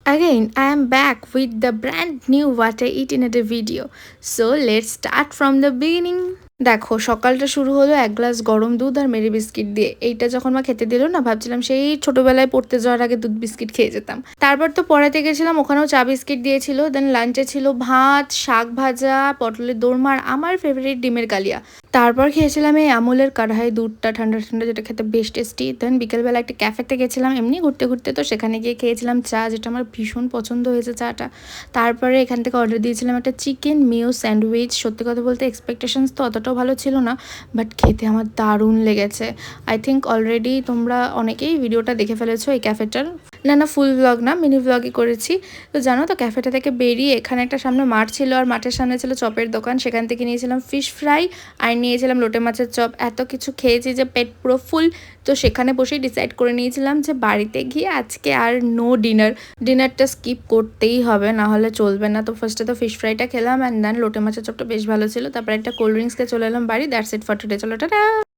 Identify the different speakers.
Speaker 1: Again, I am back with the brand new what I eat in a day video. So let's start from the beginning. দেখো সকালটা শুরু হলো এক glass গরম দুধ আর Mary biscuit দিয়ে। এইটা যখন মা খেতে দিল না, ভাবছিলাম সেই ছোটবেলায় পড়তে যাওয়ার আগে দুধ বিস্কিট খেয়ে যেতাম। তারপর তো পড়াতে গেছিলাম, ওখানেও চা বিস্কিট দিয়েছিল। দেন লাঞ্চে ছিল ভাত, শাক ভাজা, পটলের দোরমার, আমার ফেভারিট ডিমের কালিয়া। তারপর খেয়েছিলাম এই আমুলের কাঢ়াই দুধটা ঠান্ডা ঠান্ডা, যেটা খেতে বেশ টেস্টি। দেন বিকেলবেলা একটা ক্যাফেতে গেছিলাম এমনি ঘুরতে ঘুরতে, তো সেখানে গিয়ে খেয়েছিলাম চা, যেটা আমার ভীষণ পছন্দ হয়েছে চাটা। তারপরে এখান থেকে অর্ডার দিয়েছিলাম একটা চিকেন মিও স্যান্ডউইচ। সত্যি কথা বলতে এক্সপেকটেশনস তো অতটাও ভালো ছিল না, বাট খেতে আমার দারুণ লেগেছে। আই থিঙ্ক অলরেডি তোমরা অনেকেই ভিডিওটা দেখে ফেলেছো এই ক্যাফেটার। না ফুল ব্লগ না, মিনি ব্লগই করেছি। তো জানো তো, ক্যাফেটা থেকে বেরিয়ে এখানে একটা সামনে মাঠ ছিল, আর মাঠের সামনে ছিল চপের দোকান। সেখান থেকে নিয়েছিলাম ফিশ ফ্রাই আর নিয়েছিলাম লোটে মাছের চপ। এত কিছু খেয়েছি যে পেট পুরো ফুল। তো সেখানে বসেই ডিসাইড করে নিয়েছিলাম যে বাড়িতে গিয়ে আজকে আর নো ডিনারটা স্কিপ করতেই হবে, না হলে চলবে না। তো ফার্স্টে তো ফিশ ফ্রাইটা খেলাম, অ্যান্ড দেন লোটে মাছের চপটা বেশ ভালো ছিল। তারপর একটা কোল্ড ড্রিঙ্কসকে চলে এলাম বাড়ি। That's it for today. চলো টাটা।